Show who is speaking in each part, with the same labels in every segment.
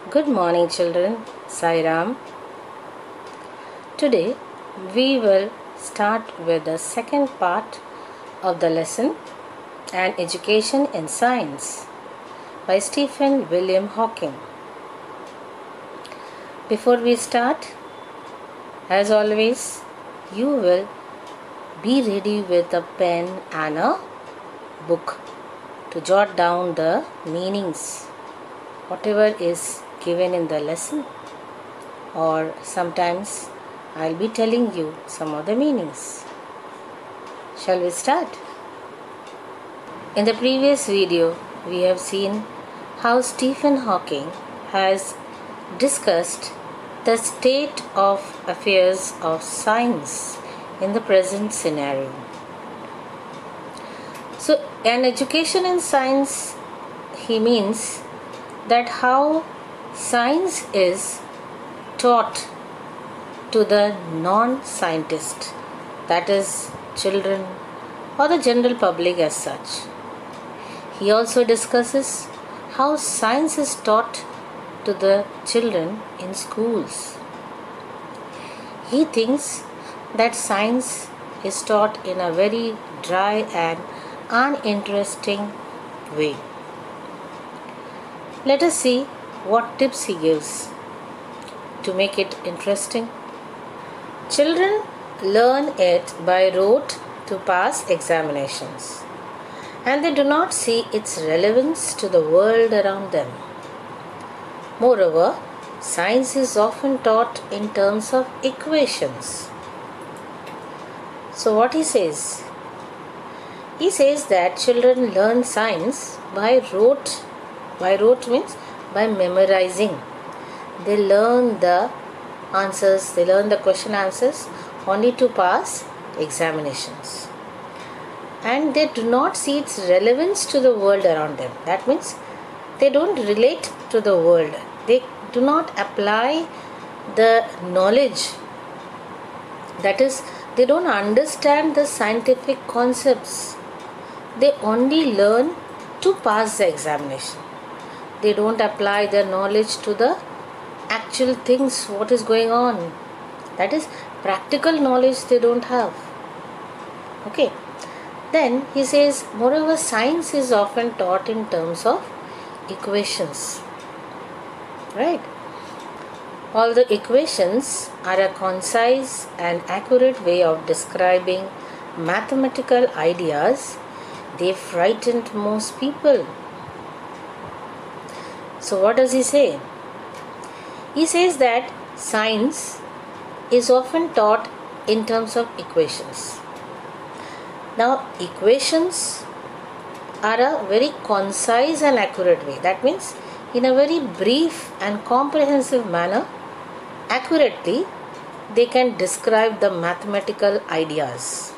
Speaker 1: Good morning, children. Sai Ram. Today we will start with the second part of the lesson, An Education in Science by Stephen William Hawking. Before we start, as always, you will be ready with a pen and a book to jot down the meanings, whatever is given in the lesson, or sometimes I'll be telling you some of the meanings. Shall we start? In the previous video, we have seen how Stephen Hawking has discussed the state of affairs of science in the present scenario. So, an education in science, he means that how science is taught to the non-scientist, that is children or the general public as such. He also discusses how science is taught to the children in schools. He thinks that science is taught in a very dry and uninteresting way. Let us see what tips he gives to make it interesting. Children learn it by rote to pass examinations, and they do not see its relevance to the world around them. Moreover, science is often taught in terms of equations. So what he says? He says that children learn science by rote. By rote means by memorizing. They learn the answers, they learn the question answers only to pass examinations. And they do not see its relevance to the world around them. That means they don't relate to the world. They do not apply the knowledge. That is, they don't understand the scientific concepts. They only learn to pass the examination. They don't apply their knowledge to the actual things, what is going on. That is, practical knowledge they don't have. Okay. Then he says, moreover, science is often taught in terms of equations. Right? Although equations are a concise and accurate way of describing mathematical ideas, they frightened most people. So what does he say? He says that science is often taught in terms of equations. Now, equations are a very concise and accurate way. That means in a very brief and comprehensive manner, accurately, they can describe the mathematical ideas.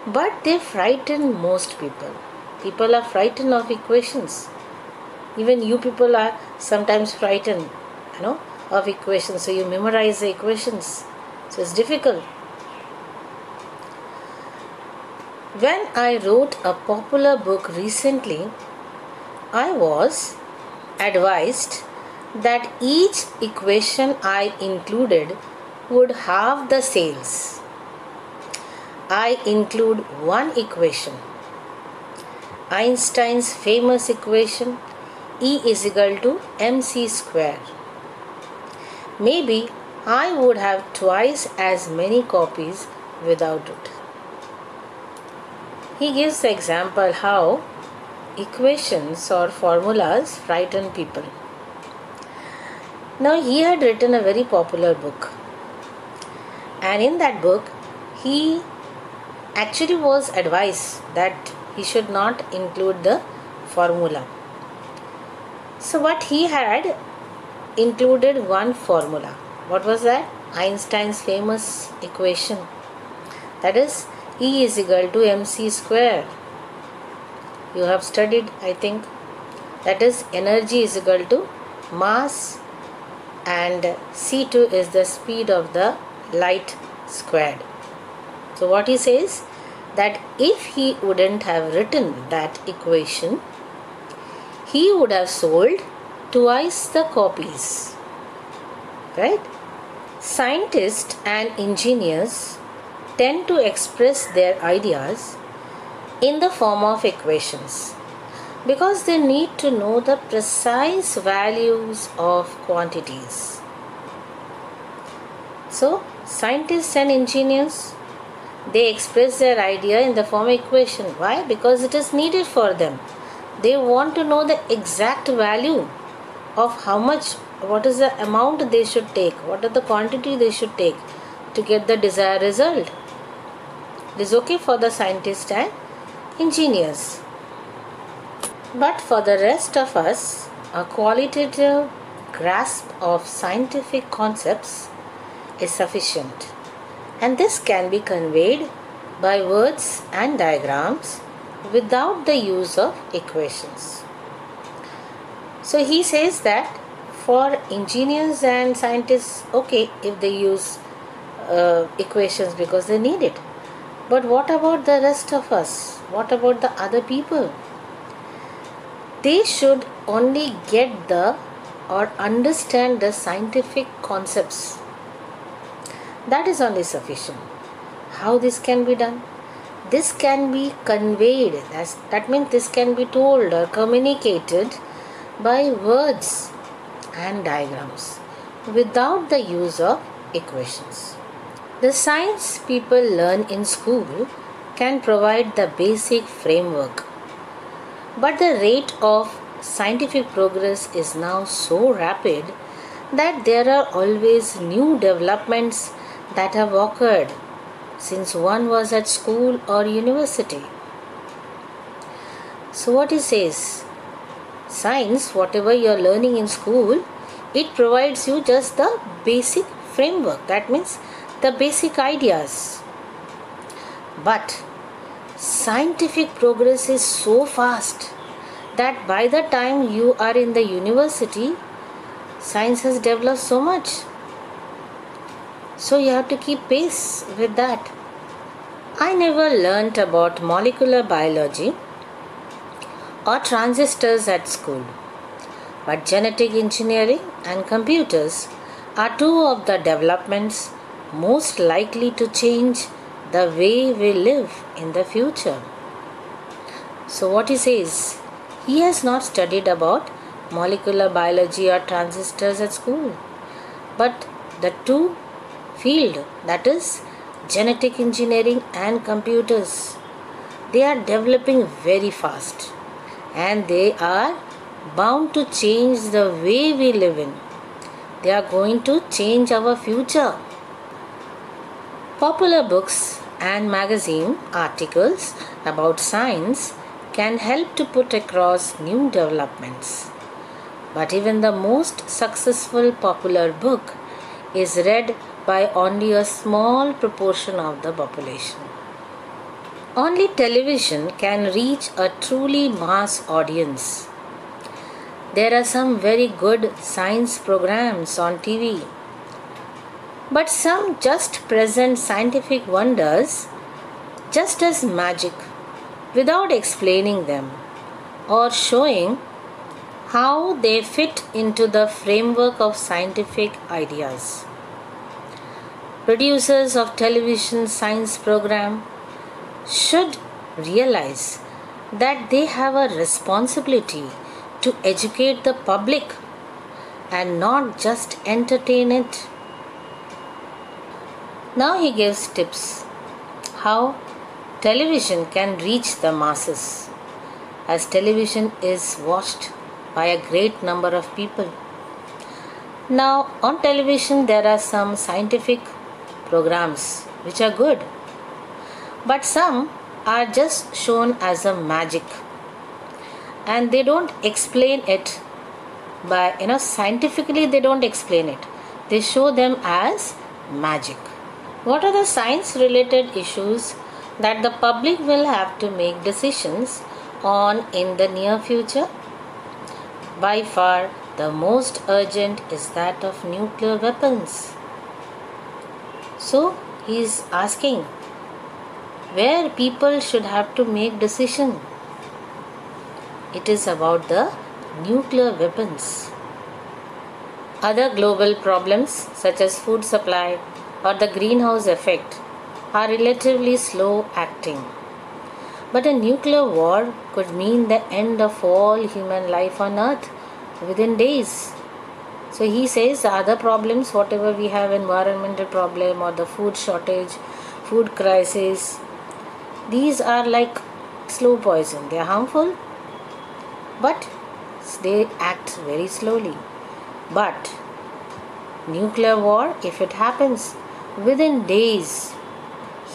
Speaker 1: But they frighten most people. People are frightened of equations. Even you people are sometimes frightened, of equations. So you memorize the equations. So it's difficult. When I wrote a popular book recently, I was advised that each equation I included would halve the sales. I include one equation, Einstein's famous equation, E is equal to mc square. Maybe I would have twice as many copies without it. He gives the example how equations or formulas frighten people. Now he had written a very popular book, and in that book he actually was advised that he should not include the formula. So what he had included one formula. What was that? Einstein's famous equation. That is E is equal to mc square. You have studied, I think. That is, energy is equal to mass and c2 is the speed of the light squared. So what he says, that if he wouldn't have written that equation, he would have sold twice the copies. Right? Scientists and engineers tend to express their ideas in the form of equations because they need to know the precise values of quantities. So, scientists and engineers, they express their idea in the form of equation. Why? Because it is needed for them. They want to know the exact value of how much, what is the amount they should take, what are the quantity they should take to get the desired result. It is okay for the scientists and engineers. But for the rest of us, a qualitative grasp of scientific concepts is sufficient, and this can be conveyed by words and diagrams without the use of equations. So he says that for engineers and scientists, okay, if they use equations because they need it. But what about the rest of us? What about the other people? They should only get the or understand the scientific concepts. That is only sufficient. How this can be done? This can be conveyed, that means this can be told or communicated by words and diagrams without the use of equations. The science people learn in school can provide the basic framework, but the rate of scientific progress is now so rapid that there are always new developments that have occurred since one was at school or university. So what he says, science, whatever you are learning in school, it provides you just the basic framework. That means the basic ideas. But scientific progress is so fast that by the time you are in the university, science has developed so much. So you have to keep pace with that. I never learnt about molecular biology or transistors at school, but genetic engineering and computers are two of the developments most likely to change the way we live in the future. So what he says, he has not studied about molecular biology or transistors at school, but the two field, that is genetic engineering and computers, they are developing very fast and they are bound to change the way we live in. They are going to change our future. Popular books and magazine articles about science can help to put across new developments. But even the most successful popular book is read by only a small proportion of the population. Only television can reach a truly mass audience. There are some very good science programs on TV, but some just present scientific wonders just as magic without explaining them or showing how they fit into the framework of scientific ideas. Producers of television science program should realize that they have a responsibility to educate the public and not just entertain it. Now he gives tips how television can reach the masses, as television is watched by a great number of people. Now on television there are some scientific programs which are good, but some are just shown as a magic and they don't explain it by, scientifically they don't explain it. They show them as magic. What are the science related issues that the public will have to make decisions on in the near future? By far the most urgent is that of nuclear weapons. So he is asking where people should have to make decision. It is about the nuclear weapons. Other global problems such as food supply or the greenhouse effect are relatively slow acting. But a nuclear war could mean the end of all human life on earth within days. So he says the other problems, whatever we have, environmental problem or the food shortage, food crisis, these are like slow poison. They are harmful, but they act very slowly. But nuclear war, if it happens within days,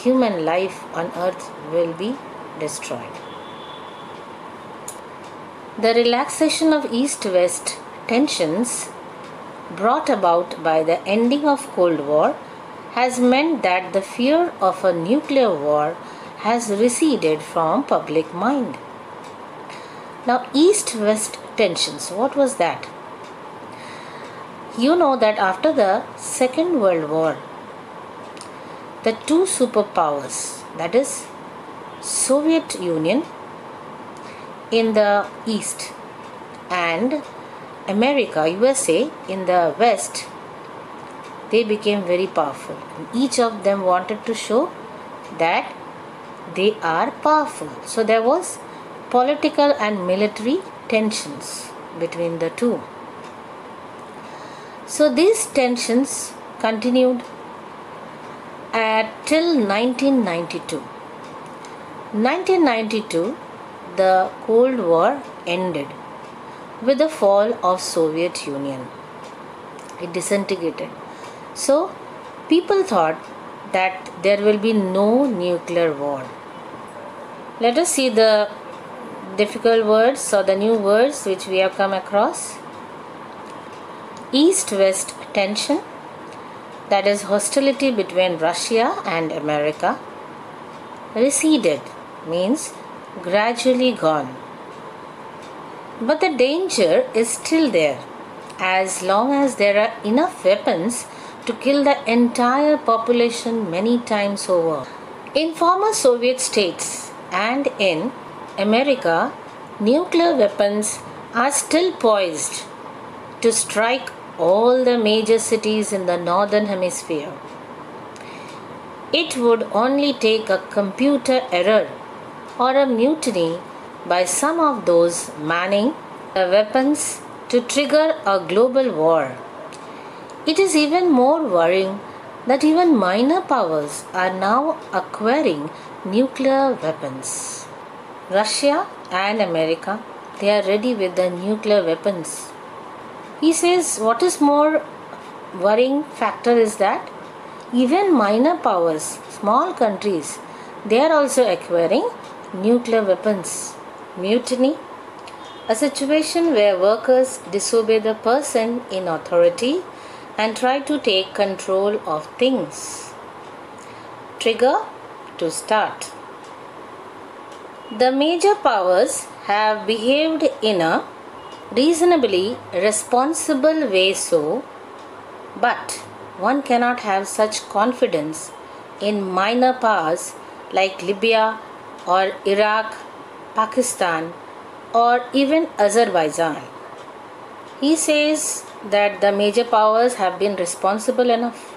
Speaker 1: human life on earth will be destroyed. The relaxation of East-West tensions brought about by the ending of Cold War has meant that the fear of a nuclear war has receded from public mind. Now, East-West tensions, what was that? You know that after the Second World War, the two superpowers, that is Soviet Union in the East and America, USA in the West, they became very powerful. Each of them wanted to show that they are powerful. So there was political and military tensions between the two. So these tensions continued till 1992. 1992, the Cold War ended with the fall of Soviet Union. It disintegrated. So people thought that there will be no nuclear war. Let us see the difficult words or the new words which we have come across. East-West tension, that is hostility between Russia and America, receded, means gradually gone. But the danger is still there as long as there are enough weapons to kill the entire population many times over. In former Soviet states and in America, nuclear weapons are still poised to strike all the major cities in the northern hemisphere. It would only take a computer error or a mutiny by some of those manning the weapons to trigger a global war. It is even more worrying that even minor powers are now acquiring nuclear weapons. Russia and America, they are ready with the nuclear weapons. He says what is more worrying factor is that even minor powers, small countries, they are also acquiring nuclear weapons. Mutiny, a situation where workers disobey the person in authority and try to take control of things. Trigger, to start. The major powers have behaved in a reasonably responsible way but one cannot have such confidence in minor powers like Libya or Iraq, Pakistan or even Azerbaijan. He says that the major powers have been responsible enough.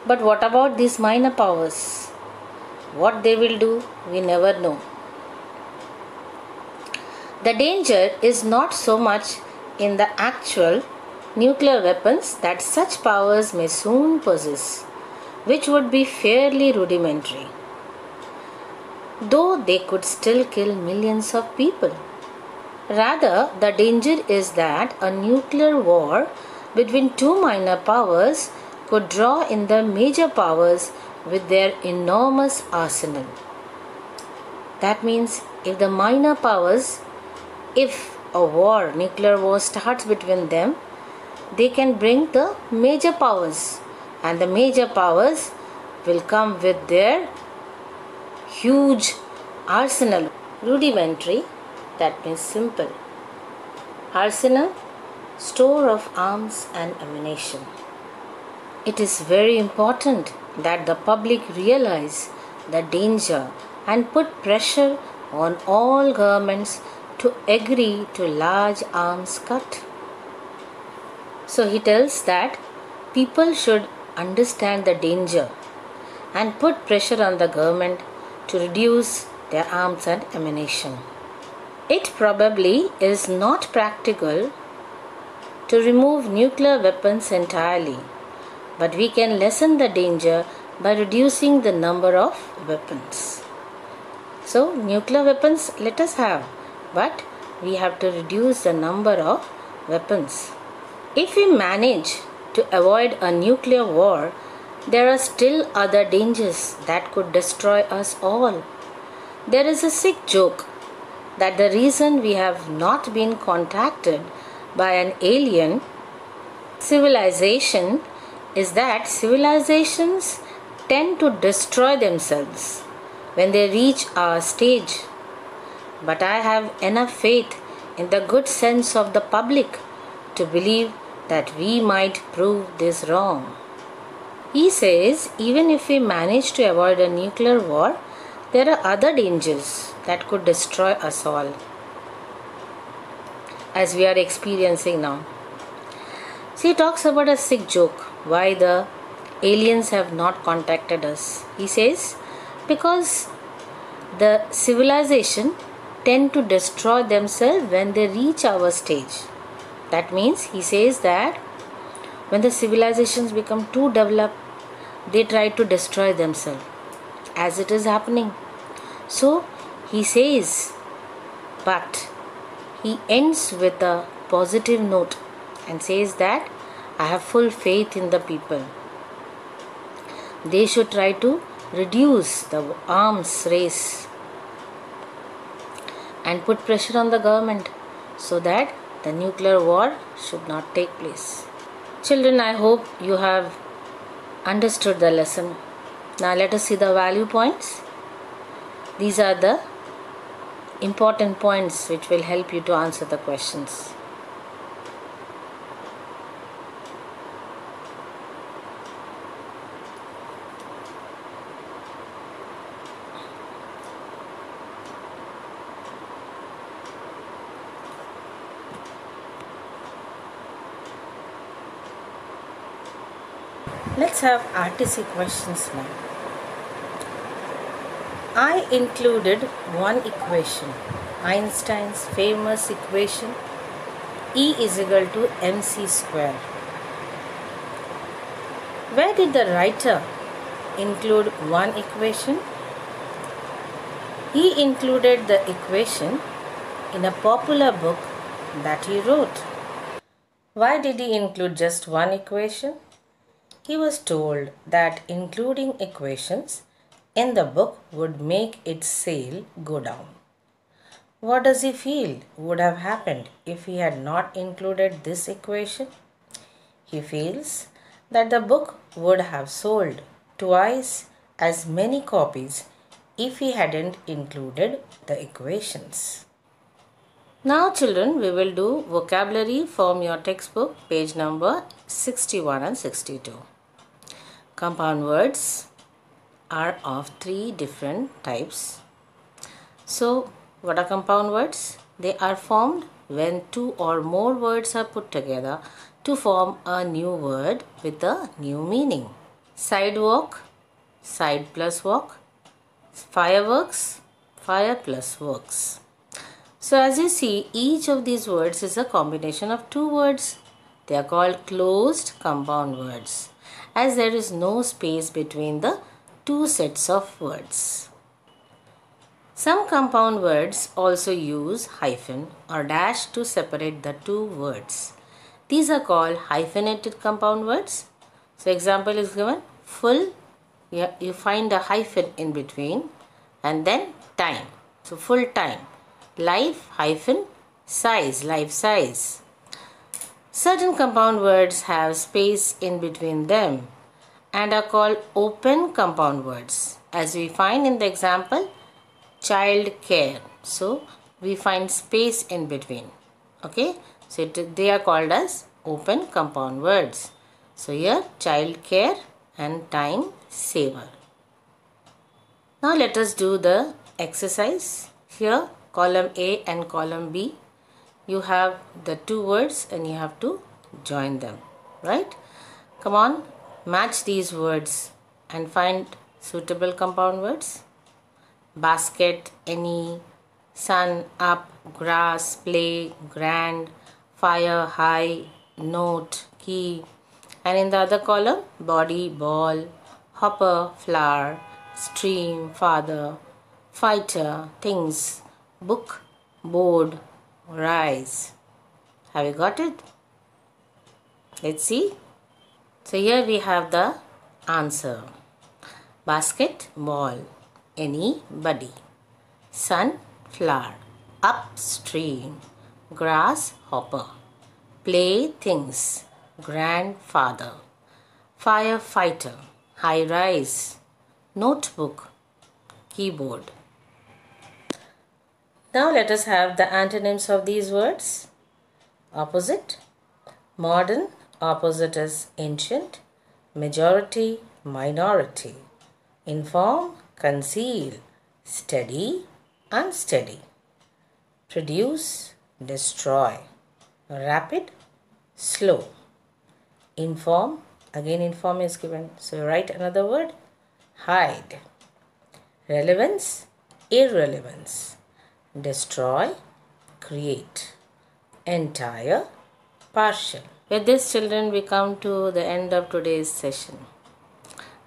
Speaker 1: But what about these minor powers? What they will do, we never know. The danger is not so much in the actual nuclear weapons that such powers may soon possess, which would be fairly rudimentary, though they could still kill millions of people. Rather, the danger is that a nuclear war between two minor powers could draw in the major powers with their enormous arsenal. That means if the minor powers, if a war, nuclear war starts between them, they can bring the major powers, and the major powers will come with their huge arsenal. Rudimentary, that means simple. Arsenal, store of arms and ammunition. It is very important that the public realize the danger and put pressure on all governments to agree to large arms cut. So he tells that people should understand the danger and put pressure on the government to reduce their arms and ammunition. It probably is not practical to remove nuclear weapons entirely, but we can lessen the danger by reducing the number of weapons. So, nuclear weapons let us have, but we have to reduce the number of weapons. If we manage to avoid a nuclear war, there are still other dangers that could destroy us all. There is a sick joke that the reason we have not been contacted by an alien civilization is that civilizations tend to destroy themselves when they reach our stage. But I have enough faith in the good sense of the public to believe that we might prove this wrong. He says even if we manage to avoid a nuclear war, there are other dangers that could destroy us all, as we are experiencing now. So he talks about a sick joke, why the aliens have not contacted us. He says, because the civilization tend to destroy themselves when they reach our stage. That means he says that when the civilizations become too developed, they try to destroy themselves, as it is happening. So he says, but he ends with a positive note and says that I have full faith in the people. They should try to reduce the arms race and put pressure on the government so that the nuclear war should not take place. Children, I hope you have understood the lesson. Now let us see the value points. These are the important points which will help you to answer the questions. Let's have RTC questions now. I included one equation, Einstein's famous equation E is equal to mc square. Where did the writer include one equation? He included the equation in a popular book that he wrote. Why did he include just one equation? He was told that including equations in the book would make its sale go down. What does he feel would have happened if he had not included this equation? He feels that the book would have sold twice as many copies if he hadn't included the equations. Now children, we will do vocabulary from your textbook, page number 61 and 62. Compound words are of three different types. So, what are compound words? They are formed when two or more words are put together to form a new word with a new meaning. Sidewalk, side plus walk. Fireworks, fire plus works. So, as you see, each of these words is a combination of two words. They are called closed compound words, as there is no space between the two sets of words. Some compound words also use hyphen or dash to separate the two words. These are called hyphenated compound words. So example is given, full, you find a hyphen in between, and then time. So full time. Life hyphen size, life size. Certain compound words have space in between them and are called open compound words, as we find in the example child care. So we find space in between. Okay, so they are called as open compound words. So here child care and time saver. Now let us do the exercise. Here column A and column B, you have the two words and you have to join them. Right? Come on, match these words and find suitable compound words. Basket, any, sun, up, grass, play, grand, fire, high, note, key. And in the other column, body, ball, hopper, flower, stream, father, fighter, things, book, board, rise. Have you got it? Let's see. So here we have the answer. Basket, ball, anybody. Sun, flower, upstream, grasshopper, play things, grandfather, firefighter, high rise, notebook, keyboard. Now let us have the antonyms of these words. Opposite, modern, opposite is ancient, majority, minority, inform, conceal, steady, unsteady, produce, destroy, rapid, slow, inform, again inform is given, so write another word, hide, relevance, irrelevance, destroy, create, entire, partial. With this, children, we come to the end of today's session.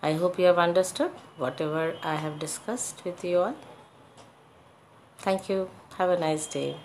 Speaker 1: I hope you have understood whatever I have discussed with you all. Thank you. Have a nice day.